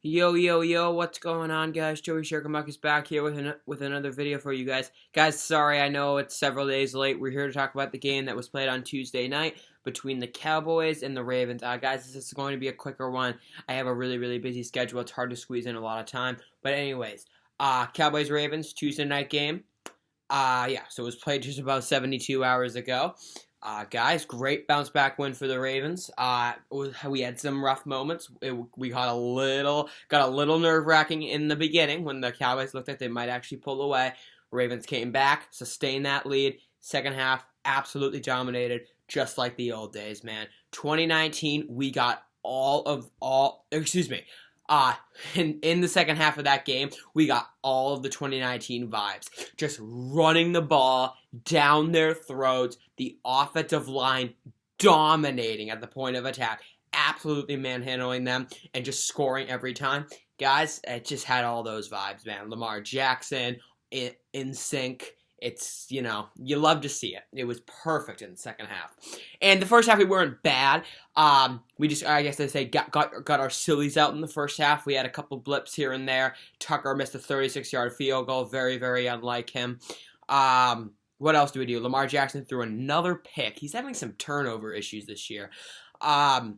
Yo, yo, yo, what's going on, guys? Joey Sherkamuck is back here with another video for you guys. Guys, sorry, I know it's several days late. We're here to talk about the game that was played on Tuesday night between the Cowboys and the Ravens. Guys, this is going to be a quicker one. I have a really busy schedule. It's hard to squeeze in a lot of time. But anyways, Cowboys-Ravens, Tuesday night game. Yeah, so it was played just about 72 hours ago. Guys, great bounce back win for the Ravens. We had some rough moments. We got a little nerve wracking in the beginning when the Cowboys looked like they might actually pull away. Ravens came back, sustained that lead. Second half, absolutely dominated, just like the old days, man. 2019, we got in the second half of that game, we got all of the 2019 vibes. Just running the ball down their throats, the offensive line dominating at the point of attack, absolutely manhandling them, and just scoring every time. Guys, it just had all those vibes, man. Lamar Jackson, in sync. It's, you love to see it. It was perfect in the second half. And the first half, we weren't bad. We just, I guess they say, got our sillies out in the first half. We had a couple blips here and there. Tucker missed a 36-yard field goal. Very unlike him. What else do we do? Lamar Jackson threw another pick. He's having some turnover issues this year. Let's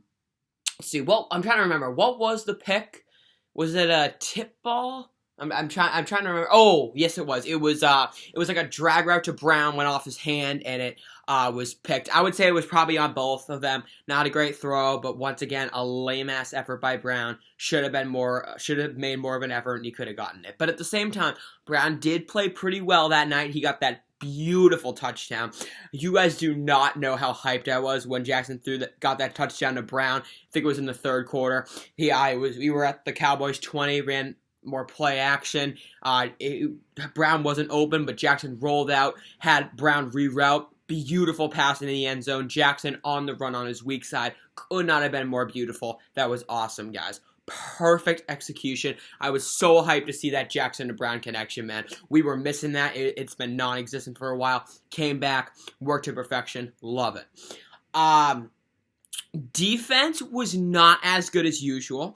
see. Well, I'm trying to remember. What was the pick? Was it a tip ball? I'm trying to remember. Oh, yes, it was. It was like a drag route to Brown, went off his hand, and it was picked. I would say it was probably on both of them. Not a great throw, but once again, a lame-ass effort by Brown. Should have made more of an effort, and he could have gotten it. But at the same time, Brown did play pretty well that night. He got that beautiful touchdown. You guys do not know how hyped I was when Jackson got that touchdown to Brown. I think it was in the third quarter. We were at the Cowboys 20, ran more play action. Brown wasn't open, but Jackson rolled out, had Brown reroute. Beautiful pass in the end zone. Jackson on the run on his weak side. Could not have been more beautiful. That was awesome, guys. Perfect execution. I was so hyped to see that Jackson to Brown connection, man. We were missing that. It's been non-existent for a while. Came back, worked to perfection. Love it. Defense was not as good as usual.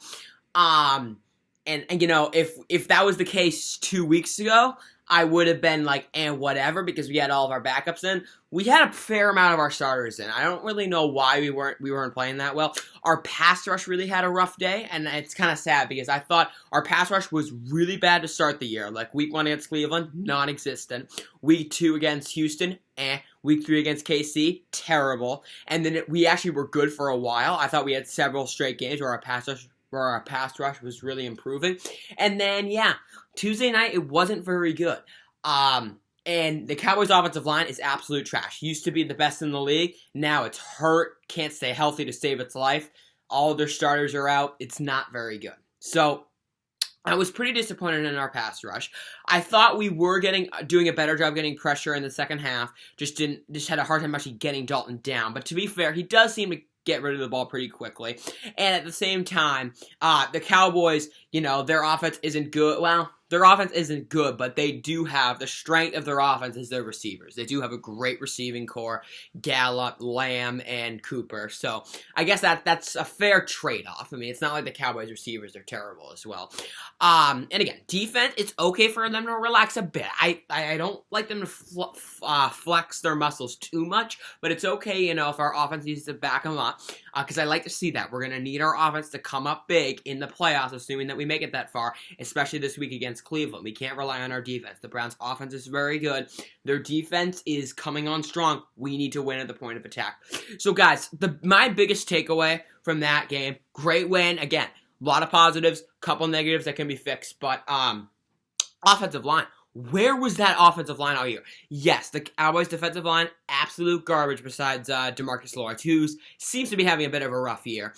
And if that was the case 2 weeks ago, I would have been like, whatever, because we had all of our backups in. We had a fair amount of our starters in. I don't really know why we weren't playing that well. Our pass rush really had a rough day, and it's kind of sad because I thought our pass rush was really bad to start the year. Like week 1 against Cleveland, non-existent. Week 2 against Houston, Week 3 against KC, terrible. And then we actually were good for a while. I thought we had several straight games where our pass rush was really improving. And then, Tuesday night, it wasn't very good. And the Cowboys' offensive line is absolute trash. Used to be the best in the league. Now it's hurt. Can't stay healthy to save its life. All of their starters are out. It's not very good. So I was pretty disappointed in our pass rush. I thought we were doing a better job getting pressure in the second half. Just had a hard time actually getting Dalton down. But to be fair, he does seem to get rid of the ball pretty quickly. And at the same time, the Cowboys, their offense isn't good. Well, their offense isn't good, but they do have the strength of their offense is their receivers. They do have a great receiving core, Gallup, Lamb, and Cooper. So I guess that's a fair trade-off. I mean, it's not like the Cowboys receivers are terrible as well. And again, defense, it's okay for them to relax a bit. I don't like them to flex their muscles too much, but it's okay, if our offense needs to back them up, because I like to see that. We're going to need our offense to come up big in the playoffs, assuming that we make it that far, especially this week against Cleveland. We can't rely on our defense. The Browns' offense is very good. Their defense is coming on strong. We need to win at the point of attack. So, guys, my biggest takeaway from that game, great win. Again, a lot of positives, couple negatives that can be fixed, but offensive line. Where was that offensive line all year? Yes, the Cowboys' defensive line, absolute garbage besides DeMarcus Lawrence, who seems to be having a bit of a rough year.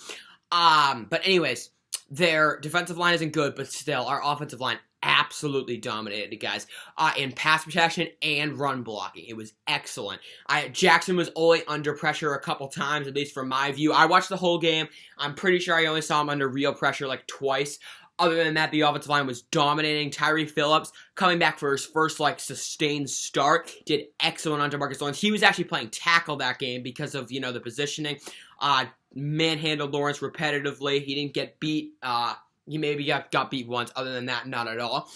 But anyways, their defensive line isn't good, but still, our offensive line absolutely dominated, guys, in pass protection and run blocking. It was excellent. Jackson was only under pressure a couple times, at least from my view. I watched the whole game. I'm pretty sure I only saw him under real pressure like twice. Other than that, the offensive line was dominating. Tyree Phillips, coming back for his first, sustained start, did excellent on DeMarcus Lawrence. He was actually playing tackle that game because of, the positioning. Manhandled Lawrence repetitively. He didn't get beat He maybe got beat once. Other than that, not at all.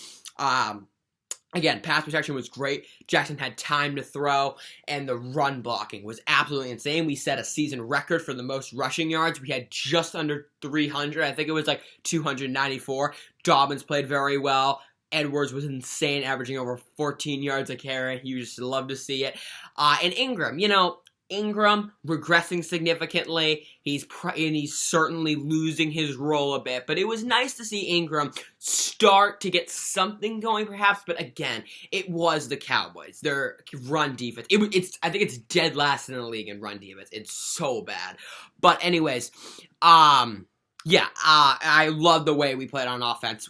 Again, pass protection was great. Jackson had time to throw, and the run blocking was absolutely insane. We set a season record for the most rushing yards. We had just under 300. I think it was like 294. Dobbins played very well. Edwards was insane, averaging over 14 yards a carry. You just love to see it. And Ingram, Ingram regressing significantly. He's certainly losing his role a bit, but it was nice to see Ingram start to get something going, perhaps. But again, it was the Cowboys. Their run defense. I think it's dead last in the league in run defense. It's so bad. But anyways, yeah, I love the way we played on offense.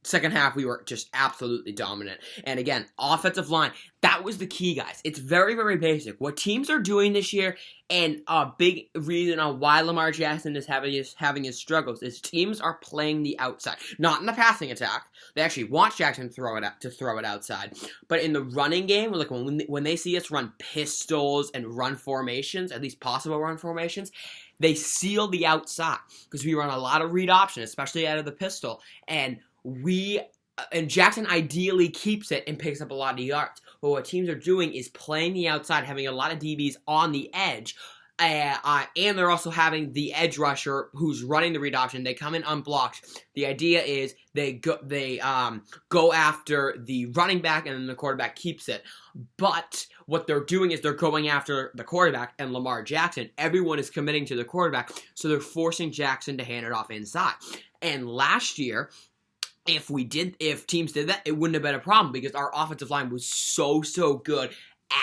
Second half, we were just absolutely dominant. And again, offensive line, that was the key, guys. It's very, very basic. What teams are doing this year, and a big reason on why Lamar Jackson is having his struggles, is teams are playing the outside. Not in the passing attack. They actually want Jackson to throw it outside. But in the running game, like when they see us run pistols and run formations, at least possible run formations, they seal the outside because we run a lot of read option, especially out of the pistol. And Jackson ideally keeps it and picks up a lot of yards. But what teams are doing is playing the outside, having a lot of DBs on the edge. And they're also having the edge rusher who's running the read option. They come in unblocked. The idea is they go after the running back, and then the quarterback keeps it. But what they're doing is they're going after the quarterback and Lamar Jackson. Everyone is committing to the quarterback, so they're forcing Jackson to hand it off inside. And last year, if teams did that, it wouldn't have been a problem because our offensive line was so good.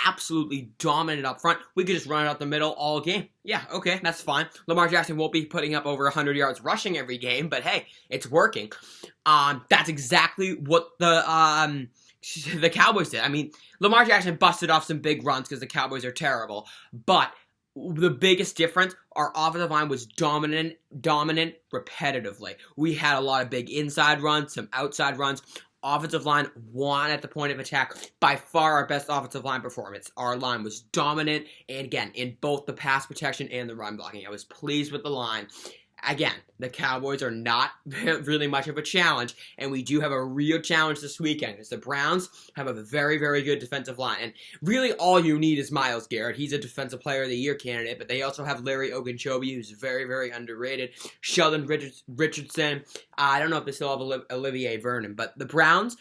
Absolutely dominant up front. We could just run it out the middle all game. Yeah, okay, that's fine. Lamar Jackson won't be putting up over 100 yards rushing every game, but hey, it's working. That's exactly what the Cowboys did. I mean, Lamar Jackson busted off some big runs because the Cowboys are terrible, but the biggest difference, our offensive line was dominant repetitively. We had a lot of big inside runs, some outside runs. Offensive line won at the point of attack. By far our best offensive line performance. Our line was dominant, and again, in both the pass protection and the run blocking. I was pleased with the line. Again, the Cowboys are not really much of a challenge, and we do have a real challenge this weekend because the Browns have a very, very good defensive line. And really all you need is Myles Garrett. He's a Defensive Player of the Year candidate, but they also have Larry Ogunjobi, who's very, very underrated. Sheldon Richardson. I don't know if they still have Olivier Vernon, but the Browns,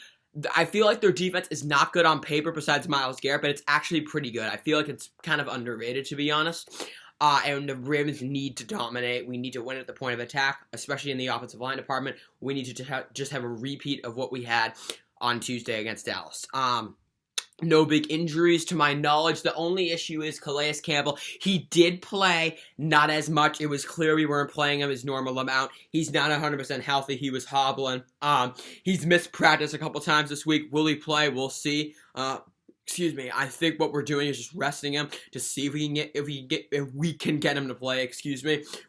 I feel like their defense is not good on paper besides Myles Garrett, but it's actually pretty good. I feel like it's kind of underrated, to be honest. And the Ravens need to dominate. We need to win at the point of attack, especially in the offensive line department. We need to just have a repeat of what we had on Tuesday against Dallas. No big injuries to my knowledge. The only issue is Calais Campbell. He did play, not as much. It was clear we weren't playing him his normal amount. He's not 100% healthy. He was hobbling. He's missed practice a couple times this week. Will he play? We'll see. I think what we're doing is just resting him to see if we can get him to play,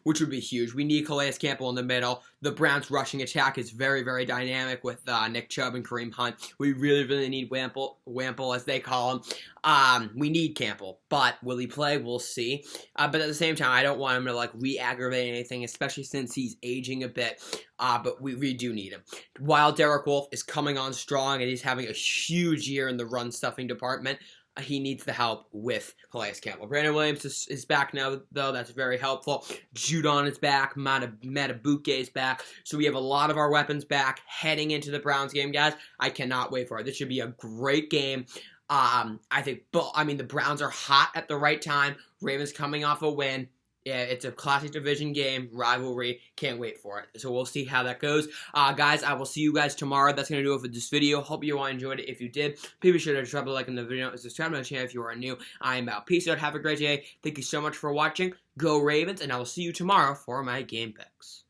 which would be huge. We need Calais Campbell in the middle. The Browns' rushing attack is very, very dynamic with Nick Chubb and Kareem Hunt. We really, really need Wample, as they call him. We need Campbell, but will he play? We'll see. But at the same time, I don't want him to re-aggravate anything, especially since he's aging a bit. But we do need him. While Derek Wolfe is coming on strong and he's having a huge year in the run-stuffing department, he needs the help with Calais Campbell. Brandon Williams is back now, though. That's very helpful. Judon is back. Matabuke is back. So we have a lot of our weapons back heading into the Browns game, guys. I cannot wait for it. This should be a great game. The Browns are hot at the right time. Ravens coming off a win. Yeah, it's a classic division game, rivalry. Can't wait for it. So we'll see how that goes. Guys, I will see you guys tomorrow. That's going to do it for this video. Hope you all enjoyed it. If you did, please be sure to drop a like in the video and subscribe to my channel if you are new. I am out. Peace out. Have a great day. Thank you so much for watching. Go Ravens, and I will see you tomorrow for my game picks.